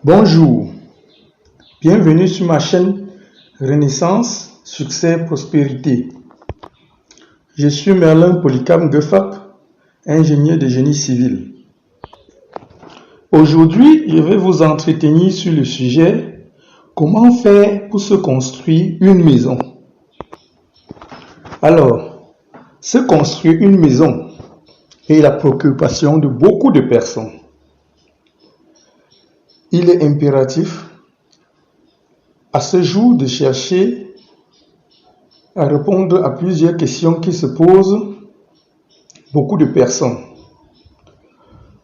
Bonjour, bienvenue sur ma chaîne Renaissance, Succès, Prospérité. Je suis Merlin Polycam Gefak, ingénieur de génie civil. Aujourd'hui, je vais vous entretenir sur le sujet « Comment faire pour se construire une maison ?» Alors, se construire une maison est la préoccupation de beaucoup de personnes. Il est impératif à ce jour de chercher à répondre à plusieurs questions qui se posent beaucoup de personnes.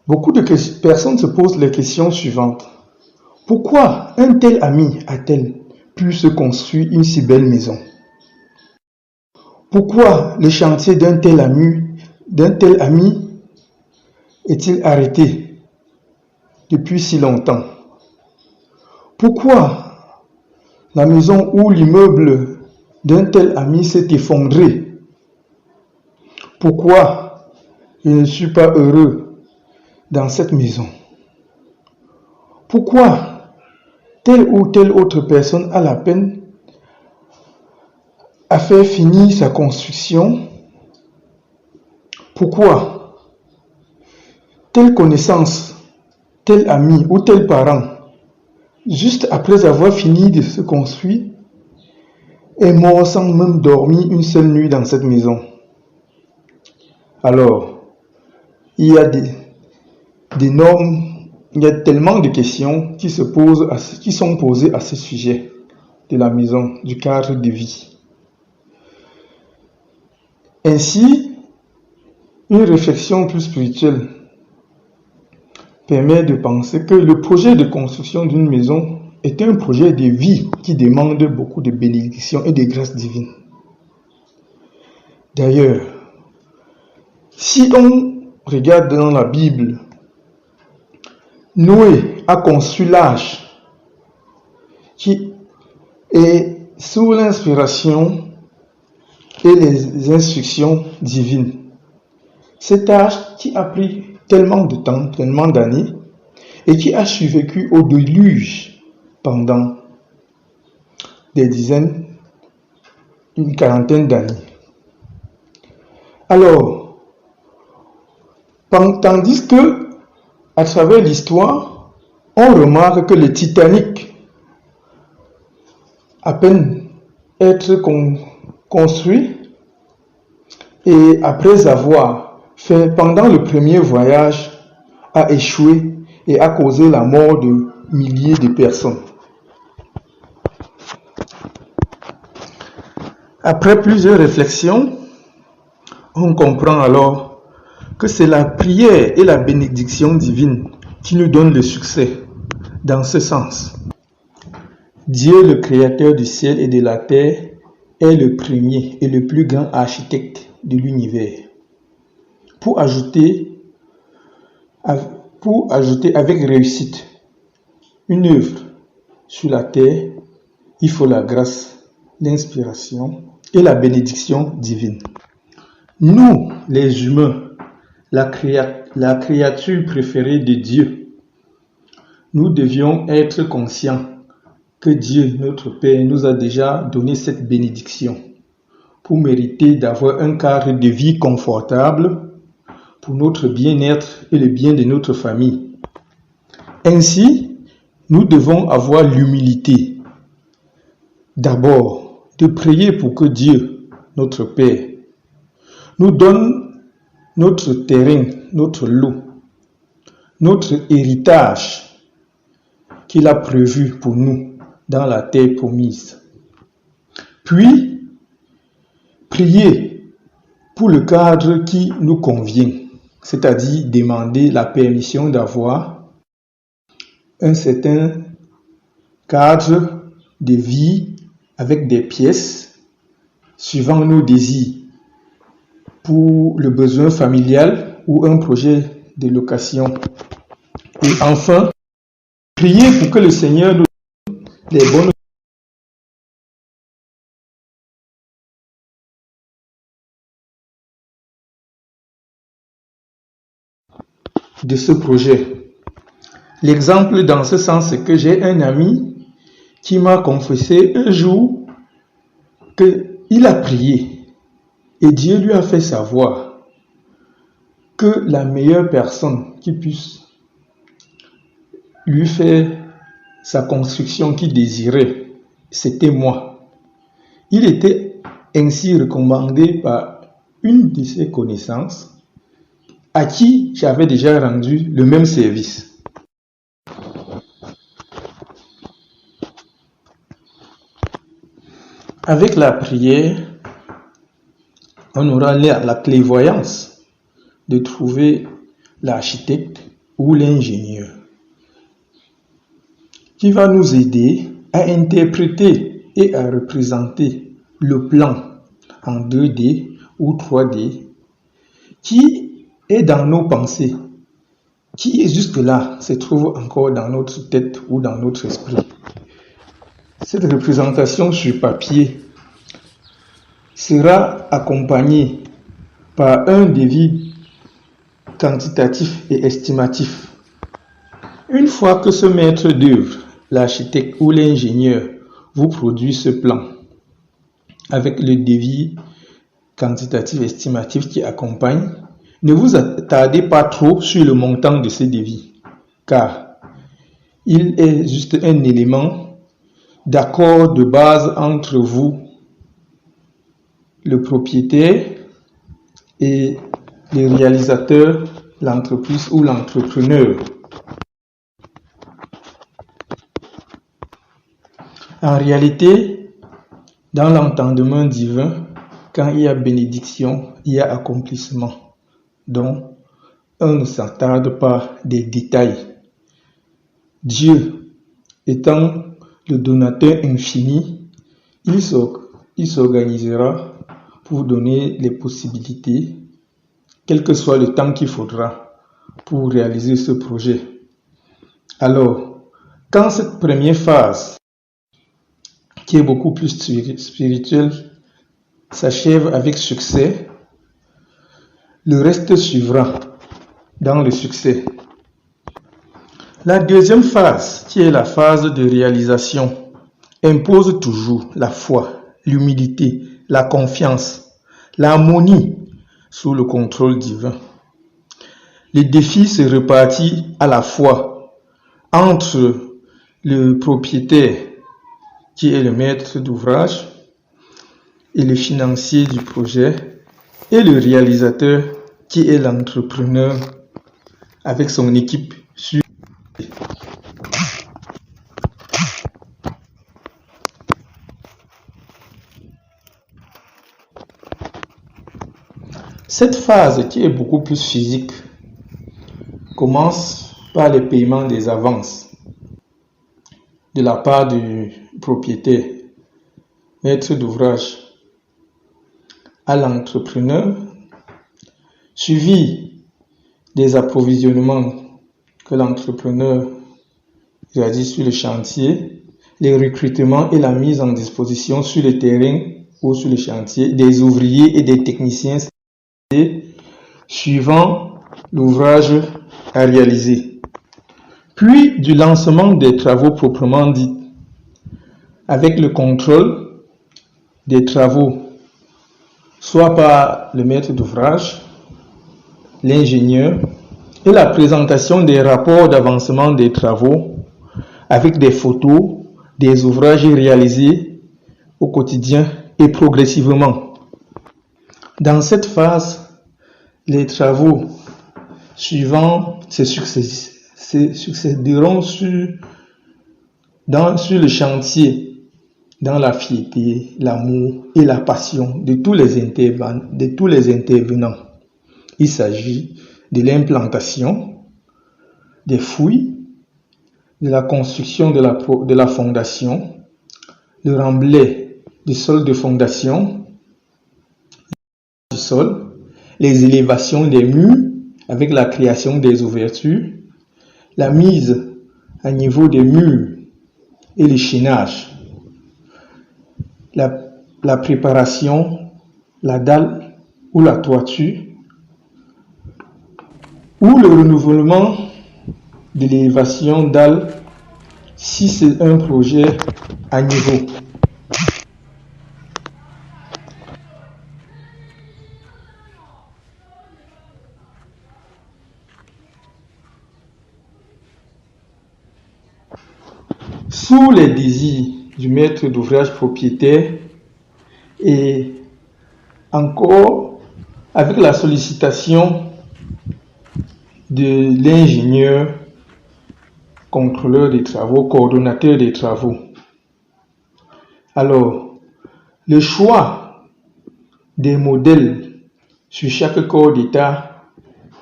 Beaucoup de personnes se posent les questions suivantes. Pourquoi un tel ami a-t-elle pu se construire une si belle maison? Pourquoi le chantier d'un tel ami est-il arrêté depuis si longtemps? Pourquoi la maison ou l'immeuble d'un tel ami s'est effondré? Pourquoi je ne suis pas heureux dans cette maison? Pourquoi telle ou telle autre personne a la peine à faire finir sa construction? Pourquoi telle connaissance, tel ami ou tel parent, juste après avoir fini de se construire, est mort sans même dormir une seule nuit dans cette maison? Alors, il y a tellement de questions qui sont posées à ce sujet de la maison, du cadre de vie. Ainsi, une réflexion plus spirituelle permet de penser que le projet de construction d'une maison est un projet de vie qui demande beaucoup de bénédictions et de grâces divines. D'ailleurs, si on regarde dans la Bible, Noé a construit l'arche qui est sous l'inspiration et les instructions divines. Cette arche qui a pris tellement de temps, tellement d'années, et qui a survécu au déluge pendant des dizaines, une quarantaine d'années. Alors, tandis que, à travers l'histoire, on remarque que le Titanic, à peine être construit, et après avoir fait pendant le premier voyage, a échoué et a causé la mort de milliers de personnes. Après plusieurs réflexions, on comprend alors que c'est la prière et la bénédiction divine qui nous donnent le succès dans ce sens. Dieu, le créateur du ciel et de la terre, est le premier et le plus grand architecte de l'univers. Pour ajouter avec réussite une œuvre sur la terre, il faut la grâce, l'inspiration et la bénédiction divine. Nous, les humains, la créature préférée de Dieu, nous devions être conscients que Dieu, notre Père, nous a déjà donné cette bénédiction pour mériter d'avoir un cadre de vie confortable pour notre bien-être et le bien de notre famille. Ainsi, nous devons avoir l'humilité, d'abord, de prier pour que Dieu, notre Père, nous donne notre terrain, notre lot, notre héritage qu'il a prévu pour nous dans la terre promise. Puis, prier pour le cadre qui nous convient, c'est-à-dire demander la permission d'avoir un certain cadre de vie avec des pièces suivant nos désirs pour le besoin familial ou un projet de location. Et enfin, prier pour que le Seigneur nous donne les bonnes de ce projet. L'exemple dans ce sens, c'est que j'ai un ami qui m'a confessé un jour qu'il a prié et Dieu lui a fait savoir que la meilleure personne qui puisse lui faire sa construction qu'il désirait, c'était moi. Il était ainsi recommandé par une de ses connaissances à qui j'avais déjà rendu le même service. Avec la prière, on aura la clairvoyance de trouver l'architecte ou l'ingénieur qui va nous aider à interpréter et à représenter le plan en 2D ou 3D qui est dans nos pensées, qui jusque-là se trouve encore dans notre tête ou dans notre esprit. Cette représentation sur papier sera accompagnée par un devis quantitatif et estimatif. Une fois que ce maître d'œuvre, l'architecte ou l'ingénieur vous produit ce plan avec le devis quantitatif et estimatif qui accompagne, ne vous attardez pas trop sur le montant de ce devis, car il est juste un élément d'accord de base entre vous, le propriétaire, et le réalisateur, l'entreprise ou l'entrepreneur. En réalité, dans l'entendement divin, quand il y a bénédiction, il y a accomplissement. Donc, on ne s'attarde pas des détails. Dieu étant le donateur infini, il s'organisera pour donner les possibilités, quel que soit le temps qu'il faudra pour réaliser ce projet. Alors, quand cette première phase, qui est beaucoup plus spirituelle, s'achève avec succès, le reste suivra dans le succès. La deuxième phase, qui est la phase de réalisation, impose toujours la foi, l'humilité, la confiance, l'harmonie sous le contrôle divin. Le défi se répartit à la fois entre le propriétaire, qui est le maître d'ouvrage, et le financier du projet, et le réalisateur, qui est l'entrepreneur avec son équipe. Cette phase, qui est beaucoup plus physique, commence par le paiement des avances de la part du propriétaire, maître d'ouvrage, à l'entrepreneur, suivi des approvisionnements que l'entrepreneur réalise sur le chantier, les recrutements et la mise en disposition sur le terrain ou sur le chantier des ouvriers et des techniciens suivant l'ouvrage à réaliser. Puis du lancement des travaux proprement dits, avec le contrôle des travaux, soit par le maître d'ouvrage, l'ingénieur, et la présentation des rapports d'avancement des travaux, avec des photos des ouvrages réalisés au quotidien et progressivement. Dans cette phase, les travaux suivants se succéderont sur le chantier, dans la fierté, l'amour et la passion de tous les intervenants. Il s'agit de l'implantation, des fouilles, de la construction de la fondation, le remblai du sol de fondation, du sol, les élévations des murs avec la création des ouvertures, la mise à niveau des murs et le chaînage, la préparation, la dalle ou la toiture, ou le renouvellement de l'élévation dalles si c'est un projet à niveau. Sous les désirs du maître d'ouvrage propriétaire et encore avec la sollicitation de l'ingénieur, contrôleur des travaux, coordonnateur des travaux. Alors, le choix des modèles sur chaque corps d'état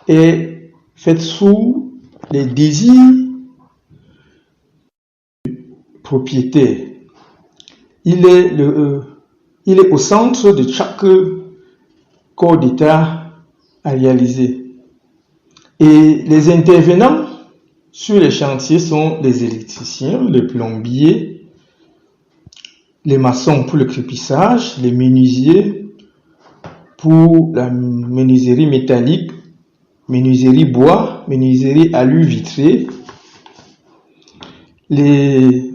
est fait sous les désirs du propriétaire. Il est au centre de chaque corps d'état à réaliser. Et les intervenants sur les chantiers sont les électriciens, les plombiers, les maçons pour le crépissage, les menuisiers pour la menuiserie métallique, menuiserie bois, menuiserie alu vitré, les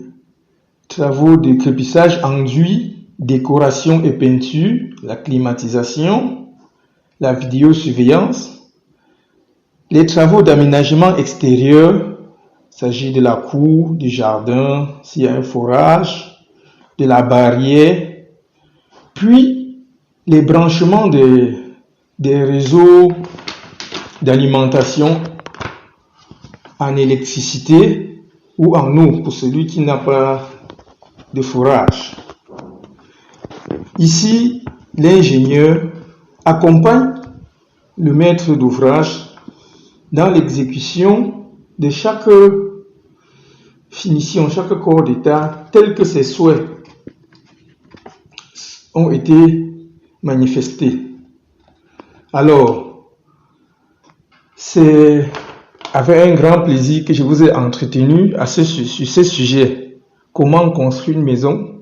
travaux de crépissage enduit, décoration et peinture, la climatisation, la vidéosurveillance, les travaux d'aménagement extérieur, il s'agit de la cour, du jardin, s'il y a un forage, de la barrière, puis les branchements des réseaux d'alimentation en électricité ou en eau pour celui qui n'a pas de forage. Ici, l'ingénieur accompagne le maître d'ouvrage dans l'exécution de chaque finition, chaque corps d'état, tel que ses souhaits ont été manifestés. Alors, c'est avec un grand plaisir que je vous ai entretenu sur ce sujet. Comment construire une maison